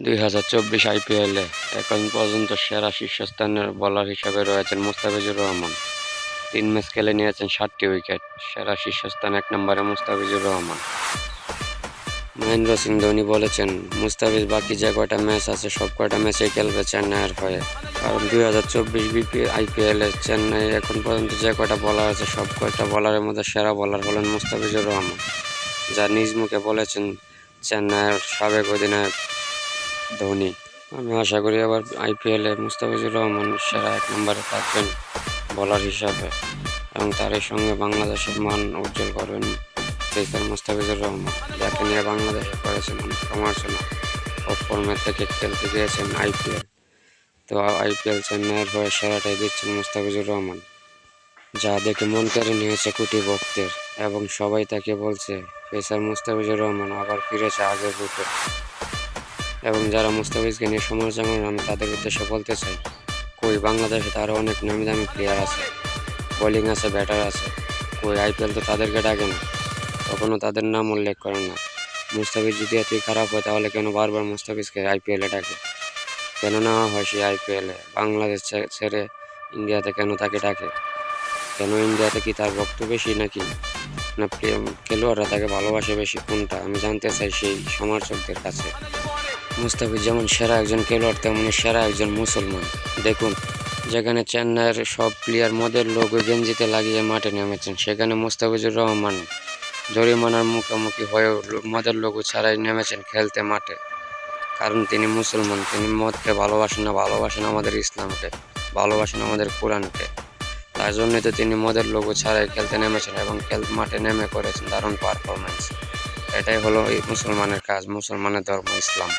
2024 আইপিএলে এখন পর্যন্ত সেরা শীর্ষস্থানের বোলার হিসেবে রয়েছেন মুস্তাফিজুর রহমান। 3 ম্যাচ খেলে নিয়েছেন 7টি উইকেট। সেরা শীর্ষস্থান 1 নম্বরে মুস্তাফিজুর রহমান। মহেন্দ্র সিং ধোনি বলেছেন, মুস্তাফিজ বাকি যে কয়টা ম্যাচ আছে সব কয়টা ম্যাচেই খেলবে চেন্নাইয়ের হয়ে। কারণ 2024 আইপিএলে চেন্নাই এখন পর্যন্ত যে কয়টা বোলার আছে সব কয়টা বোলারের মধ্যে সেরা বোলার হলেন মুস্তাফিজুর রহমান, যা নিজ মুখে বলেছেন চেন্নাইয়ের সাবেক অধিনায়ক ধোনি। আমি আশা করি এবার আইপিএলে মুস্তাফিজুর রহমান সেরা 1 নম্বরে থাকবেন বোলার হিসাবে এবং তারই সঙ্গে বাংলাদেশের মান উজ্জ্বল করবেন পেসার মুস্তাফিজুর রহমান, যাকে নিয়ে বাংলাদেশে করেছেন অনেক সমালোচনা। অফ ফর্মে থেকে খেলতে গিয়েছেন আইপিএল, তো আইপিএল চেন্নাইয়ের হয়ে সেরাটাই দিচ্ছেন মুস্তাফিজুর রহমান, যা দেখে মন কেড়ে নিয়েছে কোটি ভক্তের এবং সবাই তাকে বলছে পেসার মুস্তাফিজুর রহমান আবার ফিরেছে আগের রূপে। এবং যারা মুস্তাফিজকে নিয়ে সমালোচনা করেন আমি তাদের উদ্দেশ্যে বলতে চাই, কই বাংলাদেশে তো আরও অনেক নামি দামি প্লেয়ার আছে, বোলিং আছে, ব্যাটার আছে, কই আইপিএল তো তাদেরকে ডাকে না, কখনো তাদের নাম উল্লেখ করে না। মুস্তাফিজ যদি এতই খারাপ হয় তাহলে কেন বারবার মুস্তাফিজকে আইপিএলে ডাকে, কেন নেওয়া হয় সেই আইপিএলে? বাংলাদেশ ছেড়ে ইন্ডিয়াতে কেন তাকে ডাকে? কেন ইন্ডিয়াতে কি তার ভক্ত বেশি নাকি না খেলোয়াড়রা তাকে ভালোবাসে বেশি, কোনটা আমি জানতে চাই সেই সমালোচকদের কাছে। মুস্তাফিজ যেমন সেরা একজন খেলোয়াড় তেমনি সেরা একজন মুসলমান। দেখুন, যেখানে চেন্নাইয়ের সব প্লেয়ার মদের লোগো গেঞ্জিতে লাগিয়ে মাঠে নেমেছেন, সেখানে মুস্তাফিজুর রহমান জরিমানার মুখোমুখি হয়েও মদের লোগো ছাড়াই নেমেছেন খেলতে মাঠে। কারণ তিনি মুসলমান, তিনি মদকে ভালোবাসেন না, ভালোবাসেন আমাদের ইসলামকে, ভালোবাসেন আমাদের কোরআনকে। তার জন্যই তো তিনি মদের লোগো ছাড়াই খেলতে নেমেছেন এবং মাঠে নেমে করেছেন দারুণ পারফরমেন্স। এটাই হলো এই মুসলমানের কাজ, মুসলমানের ধর্ম ইসলাম।